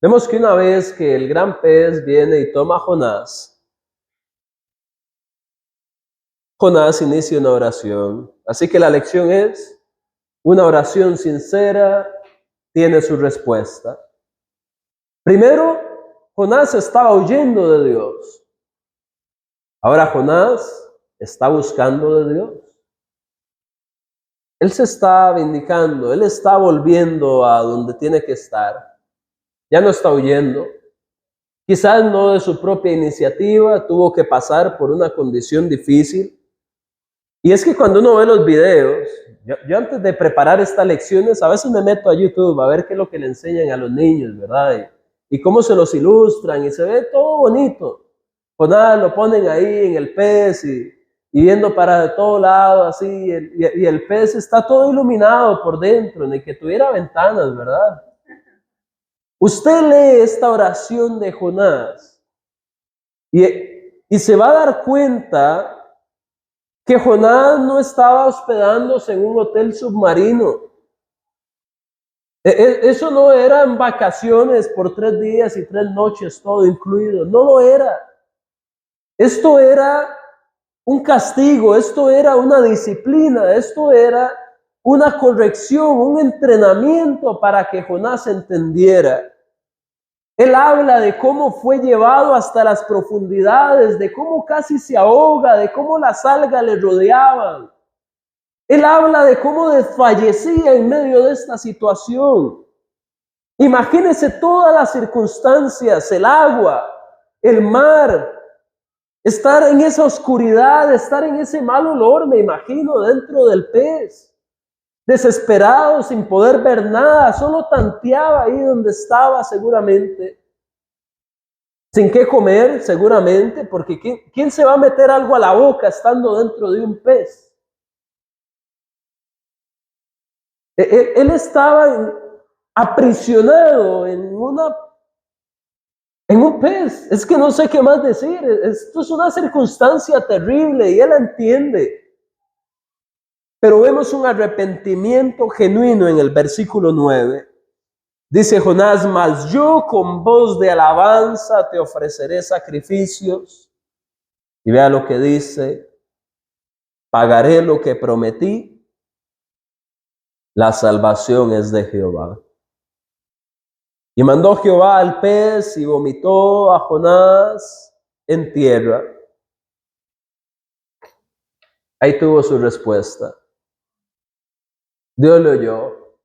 Vemos que una vez que el gran pez viene y toma a Jonás, Jonás inicia una oración. Así que la lección es, una oración sincera tiene su respuesta. Primero, Jonás estaba huyendo de Dios. Ahora Jonás está buscando de Dios. Él se está vindicando, él está volviendo a donde tiene que estar. Ya no está huyendo. Quizás no de su propia iniciativa, tuvo que pasar por una condición difícil. Y es que cuando uno ve los videos, yo antes de preparar estas lecciones, a veces me meto a YouTube a ver qué es lo que le enseñan a los niños, ¿verdad? Y cómo se los ilustran, y se ve todo bonito. Pues nada, lo ponen ahí en el pez y viendo para todo lado, así, y el pez está todo iluminado por dentro, ni que tuviera ventanas, ¿verdad? Usted lee esta oración de Jonás y se va a dar cuenta que Jonás no estaba hospedándose en un hotel submarino. Eso no eran vacaciones por 3 días y 3 noches, todo incluido. No lo era. Esto era un castigo, esto era una disciplina, esto era una corrección, un entrenamiento para que Jonás entendiera. Él habla de cómo fue llevado hasta las profundidades, de cómo casi se ahoga, de cómo las algas le rodeaban. Él habla de cómo desfallecía en medio de esta situación. Imagínense todas las circunstancias, el agua, el mar, estar en esa oscuridad, estar en ese mal olor, me imagino, dentro del pez. Desesperado, sin poder ver nada, solo tanteaba ahí donde estaba seguramente. Sin qué comer, seguramente, porque ¿quién se va a meter algo a la boca estando dentro de un pez? Él estaba aprisionado en un pez. Es que no sé qué más decir. Esto es una circunstancia terrible y él la entiende. Pero vemos un arrepentimiento genuino en el versículo 9. Dice Jonás, mas yo con voz de alabanza te ofreceré sacrificios. Y vea lo que dice, pagaré lo que prometí, la salvación es de Jehová. Y mandó Jehová al pez y vomitó a Jonás en tierra. Ahí tuvo su respuesta. Dios le oyó.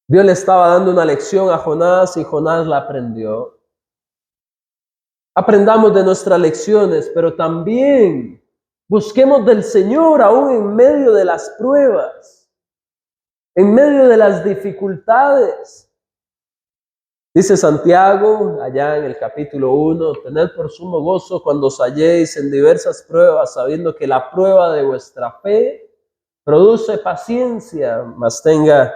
Dios le estaba dando una lección a Jonás y Jonás la aprendió. aprendamos de nuestras lecciones, pero también busquemos del Señor aún en medio de las pruebas, en medio de las dificultades. Dice Santiago, allá en el capítulo 1, tened por sumo gozo cuando os halléis en diversas pruebas, sabiendo que la prueba de vuestra fe produce paciencia, mas tenga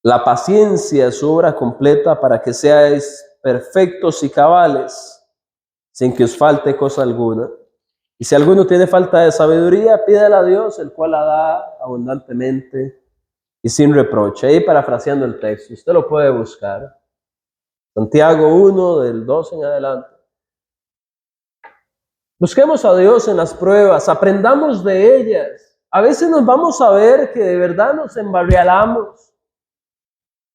la paciencia su obra completa para que seáis perfectos y cabales, sin que os falte cosa alguna. Y si alguno tiene falta de sabiduría, pídela a Dios, el cual la da abundantemente y sin reproche. Ahí parafraseando el texto, usted lo puede buscar. Santiago 1, del 2 en adelante. Busquemos a Dios en las pruebas, aprendamos de ellas. A veces nos vamos a ver que de verdad nos embarrialamos.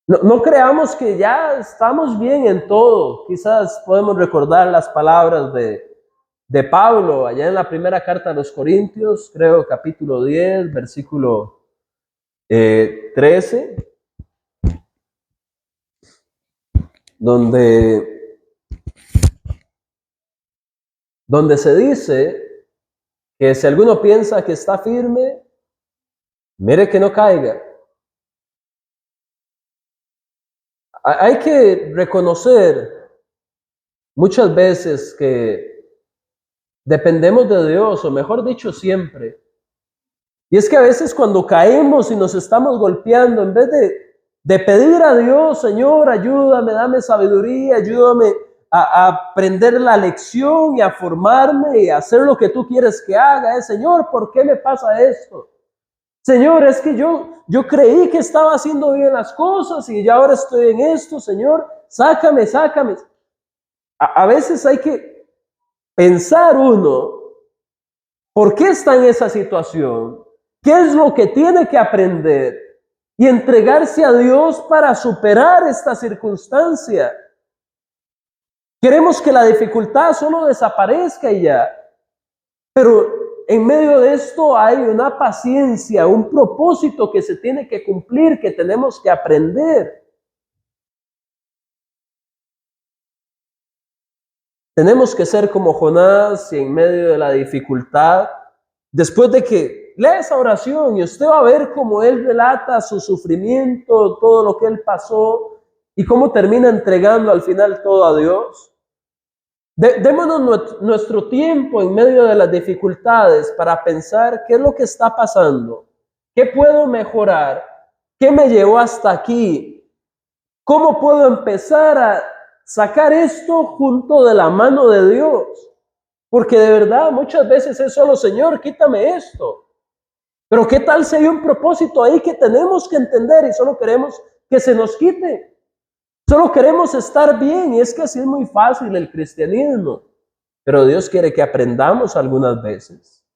No creamos que ya estamos bien en todo. Quizás podemos recordar las palabras de Pablo allá en la primera carta a los Corintios, creo capítulo 10, versículo 13, donde se dice que si alguno piensa que está firme, mire que no caiga. Hay que reconocer muchas veces que dependemos de Dios, o mejor dicho, siempre. Y es que a veces cuando caemos y nos estamos golpeando, en vez de pedir a Dios, Señor, ayúdame, dame sabiduría, ayúdame a aprender la lección y a formarme y a hacer lo que tú quieres que haga, Señor, ¿por qué me pasa esto? Señor, es que yo creí que estaba haciendo bien las cosas y ya ahora estoy en esto, Señor, sácame. A veces hay que pensar uno, ¿por qué está en esa situación? ¿Qué es lo que tiene que aprender? Y entregarse a Dios para superar esta circunstancia. Queremos que la dificultad solo desaparezca y ya. Pero en medio de esto hay una paciencia, un propósito que se tiene que cumplir, que tenemos que aprender. Tenemos que ser como Jonás y en medio de la dificultad, después de que lea esa oración y usted va a ver cómo él relata su sufrimiento, todo lo que él pasó y cómo termina entregando al final todo a Dios. Démonos nuestro tiempo en medio de las dificultades para pensar qué es lo que está pasando, qué puedo mejorar, qué me llevó hasta aquí, cómo puedo empezar a sacar esto junto de la mano de Dios. Porque de verdad muchas veces es solo, Señor, quítame esto. Pero ¿qué tal si hay un propósito ahí que tenemos que entender y solo queremos que se nos quite? Solo queremos estar bien y es que así es muy fácil el cristianismo. Pero Dios quiere que aprendamos algunas veces.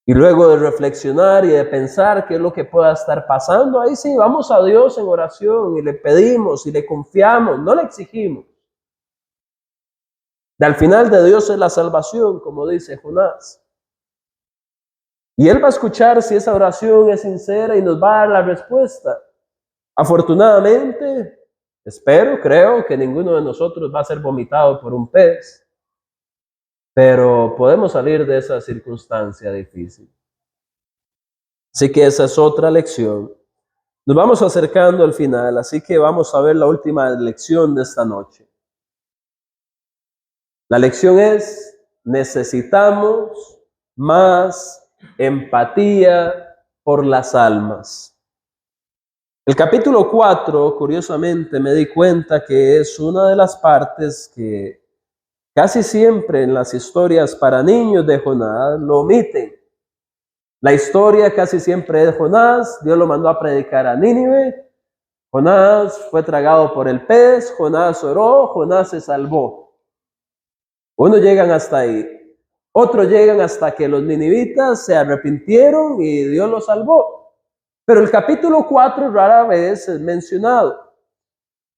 Y luego de reflexionar y de pensar qué es lo que pueda estar pasando, ahí sí, vamos a Dios en oración y le pedimos y le confiamos, no le exigimos. Al final de Dios es la salvación, como dice Jonás. Y Él va a escuchar si esa oración es sincera y nos va a dar la respuesta. Afortunadamente, creo que ninguno de nosotros va a ser vomitado por un pez, pero podemos salir de esa circunstancia difícil. Así que esa es otra lección. Nos vamos acercando al final, así que vamos a ver la última lección de esta noche. La lección es, necesitamos más empatía por las almas. El capítulo 4, curiosamente, me di cuenta que es una de las partes que casi siempre en las historias para niños de Jonás lo omiten. La historia casi siempre es de Jonás, Dios lo mandó a predicar a Nínive, Jonás fue tragado por el pez, Jonás oró, Jonás se salvó. Unos llegan hasta ahí, otros llegan hasta que los ninivitas se arrepintieron y Dios los salvó. Pero el capítulo 4 rara vez es mencionado.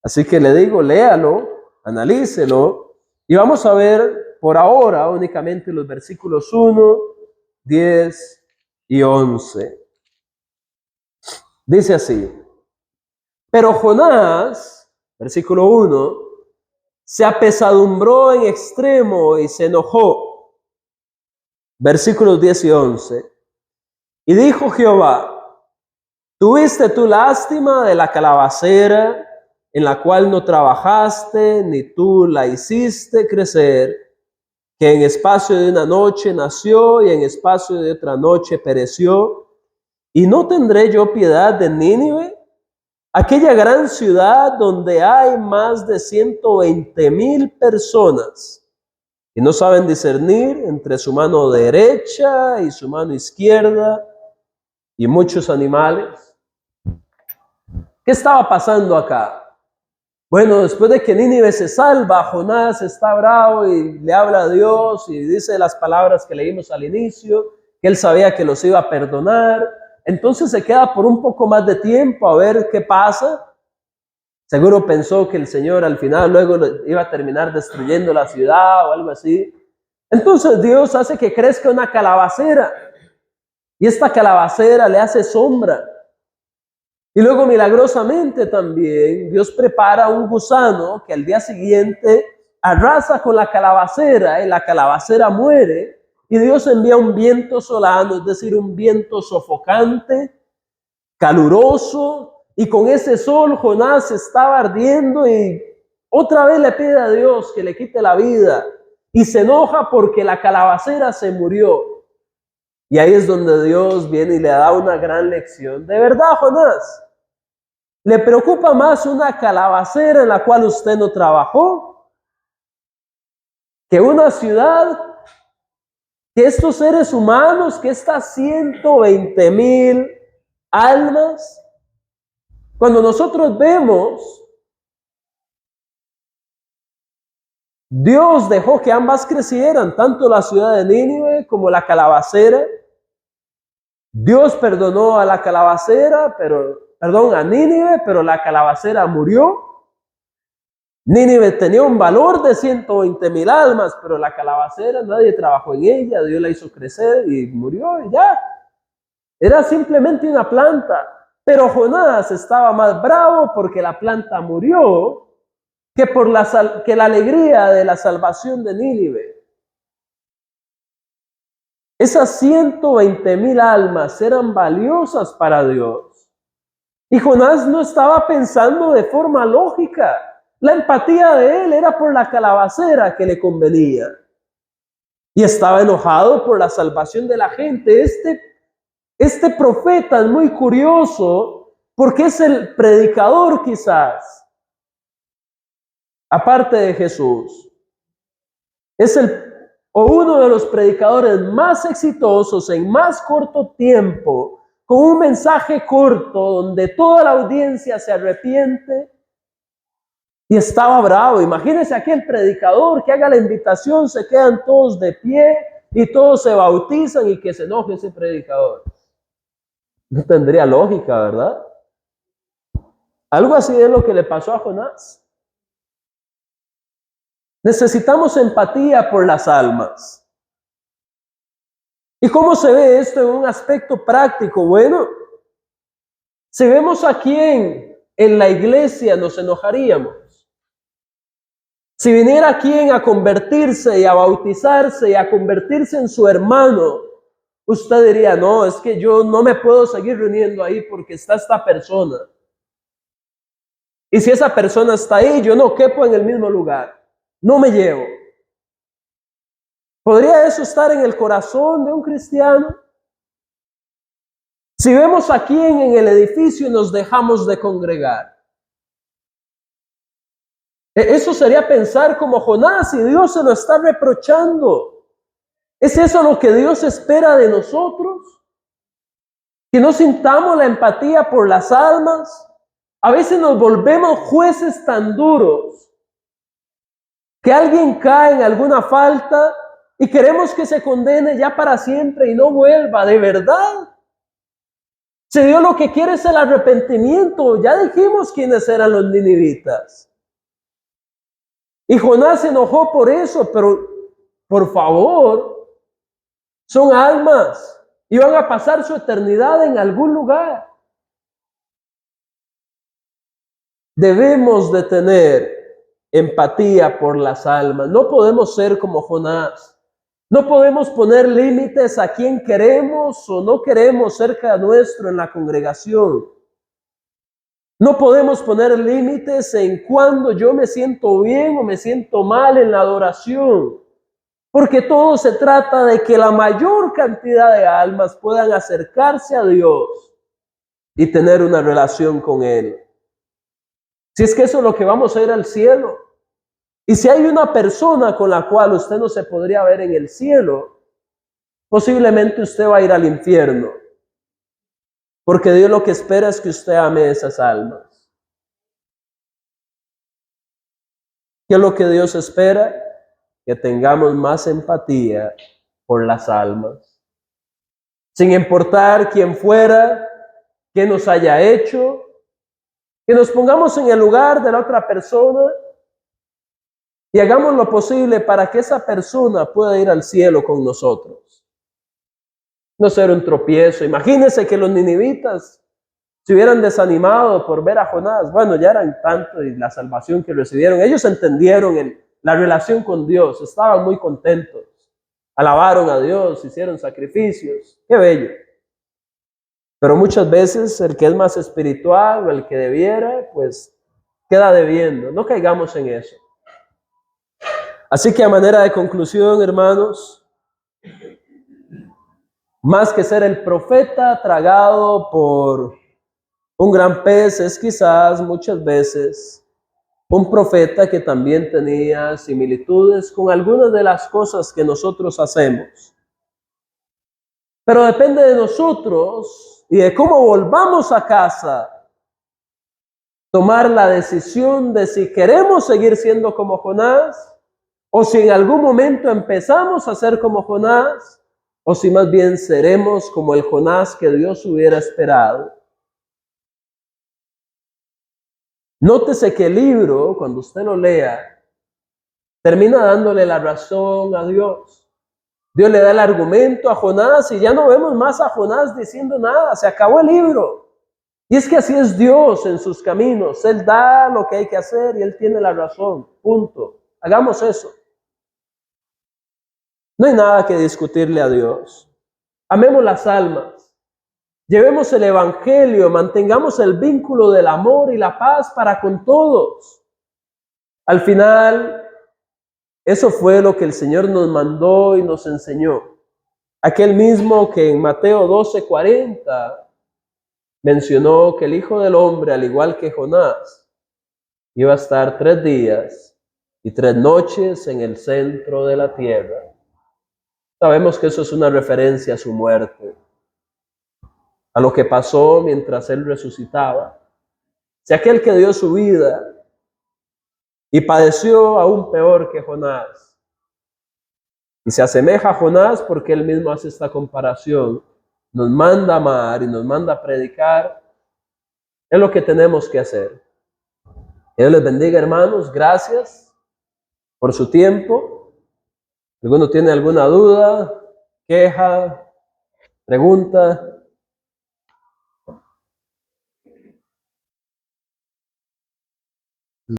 Así que le digo, léalo, analícelo y vamos a ver por ahora únicamente los versículos 1, 10 y 11. Dice así: Pero Jonás, versículo 1, se apesadumbró en extremo y se enojó. Versículos 10 y 11. Y dijo Jehová: ¿tuviste tú lástima de la calabacera en la cual no trabajaste, ni tú la hiciste crecer, que en espacio de una noche nació y en espacio de otra noche pereció? ¿Y no tendré yo piedad de Nínive, aquella gran ciudad donde hay más de 120,000 personas y no saben discernir entre su mano derecha y su mano izquierda, y muchos animales? ¿Qué estaba pasando acá? Bueno, después de que Nínive se salva, Jonás está bravo y le habla a Dios y dice las palabras que leímos al inicio, que él sabía que los iba a perdonar. Entonces se queda por un poco más de tiempo a ver qué pasa. Seguro pensó que el Señor al final luego iba a terminar destruyendo la ciudad o algo así. Entonces Dios hace que crezca una calabacera y esta calabacera le hace sombra. Y luego milagrosamente también Dios prepara un gusano que al día siguiente arrasa con la calabacera y la calabacera muere. Y Dios envía un viento solano, es decir, un viento sofocante, caluroso. Y con ese sol Jonás estaba ardiendo y otra vez le pide a Dios que le quite la vida. Y se enoja porque la calabacera se murió. Y ahí es donde Dios viene y le da una gran lección. De verdad, Jonás, ¿le preocupa más una calabacera en la cual usted no trabajó que una ciudad, que estos seres humanos, que estas 120,000 almas? Cuando nosotros vemos, Dios dejó que ambas crecieran, tanto la ciudad de Nínive como la calabacera. Dios perdonó a la calabacera, a Nínive, pero la calabacera murió. Nínive tenía un valor de 120,000 almas, pero la calabacera nadie trabajó en ella, Dios la hizo crecer y murió y ya. Era simplemente una planta. Pero Jonás estaba más bravo porque la planta murió que por la alegría de la salvación de Nínive. Esas 120,000 almas eran valiosas para Dios. Y Jonás no estaba pensando de forma lógica. La empatía de él era por la calabacera que le convenía. Y estaba enojado por la salvación de la gente. Este profeta es muy curioso porque es el predicador quizás, aparte de Jesús. Es uno de los predicadores más exitosos en más corto tiempo, con un mensaje corto donde toda la audiencia se arrepiente. Y estaba bravo. Imagínense aquel predicador que haga la invitación, se quedan todos de pie y todos se bautizan y que se enoje ese predicador. No tendría lógica, ¿verdad? Algo así es lo que le pasó a Jonás. Necesitamos empatía por las almas. ¿Y cómo se ve esto en un aspecto práctico? Bueno, si vemos a quién en la iglesia nos enojaríamos. Si viniera quien a convertirse y a bautizarse y a convertirse en su hermano, usted diría: no, es que yo no me puedo seguir reuniendo ahí porque está esta persona. Y si esa persona está ahí, yo no quepo en el mismo lugar. No me llevo. ¿Podría eso estar en el corazón de un cristiano? Si vemos a quien en el edificio y nos dejamos de congregar, eso sería pensar como Jonás, y Dios se lo está reprochando. ¿Es eso lo que Dios espera de nosotros? Que no sintamos la empatía por las almas. A veces nos volvemos jueces tan duros que alguien cae en alguna falta y queremos que se condene ya para siempre y no vuelva. ¿De verdad? Si Dios lo que quiere es el arrepentimiento. Ya dijimos quiénes eran los ninivitas. Y Jonás se enojó por eso, pero por favor, son almas y van a pasar su eternidad en algún lugar. Debemos de tener empatía por las almas. No podemos ser como Jonás. No podemos poner límites a quien queremos o no queremos cerca nuestro en la congregación. No podemos poner límites en cuando yo me siento bien o me siento mal en la adoración. Porque todo se trata de que la mayor cantidad de almas puedan acercarse a Dios y tener una relación con Él. Si es que eso es lo que vamos a ir al cielo. Y si hay una persona con la cual usted no se podría ver en el cielo, posiblemente usted va a ir al infierno. Porque Dios lo que espera es que usted ame esas almas. ¿Qué es lo que Dios espera? Que tengamos más empatía por las almas. Sin importar quién fuera, qué nos haya hecho, que nos pongamos en el lugar de la otra persona y hagamos lo posible para que esa persona pueda ir al cielo con nosotros. No ser un tropiezo. Imagínense que los ninivitas se hubieran desanimado por ver a Jonás. Bueno, ya eran tanto y la salvación que recibieron. Ellos entendieron la relación con Dios, estaban muy contentos. Alabaron a Dios, hicieron sacrificios. Qué bello. Pero muchas veces el que es más espiritual o el que debiera, pues queda debiendo. No caigamos en eso. Así que a manera de conclusión, hermanos, más que ser el profeta tragado por un gran pez, es quizás muchas veces un profeta que también tenía similitudes con algunas de las cosas que nosotros hacemos. Pero depende de nosotros y de cómo volvamos a casa, tomar la decisión de si queremos seguir siendo como Jonás, o si en algún momento empezamos a ser como Jonás, o si más bien seremos como el Jonás que Dios hubiera esperado. Nótese que el libro, cuando usted lo lea, termina dándole la razón a Dios. Dios le da el argumento a Jonás y ya no vemos más a Jonás diciendo nada, se acabó el libro. Y es que así es Dios en sus caminos, Él da lo que hay que hacer y Él tiene la razón, punto. Hagamos eso. No hay nada que discutirle a Dios. Amemos las almas, llevemos el evangelio, mantengamos el vínculo del amor y la paz para con todos. Al final, eso fue lo que el Señor nos mandó y nos enseñó. Aquel mismo que en Mateo 12:40 mencionó que el Hijo del Hombre, al igual que Jonás, iba a estar 3 días y 3 noches en el centro de la tierra. Sabemos que eso es una referencia a su muerte, a lo que pasó mientras Él resucitaba. Si aquel que dio su vida y padeció aún peor que Jonás, y se asemeja a Jonás porque Él mismo hace esta comparación, nos manda a amar y nos manda a predicar, es lo que tenemos que hacer. Dios les bendiga, hermanos. Gracias por su tiempo. ¿Alguno tiene alguna duda, queja, pregunta?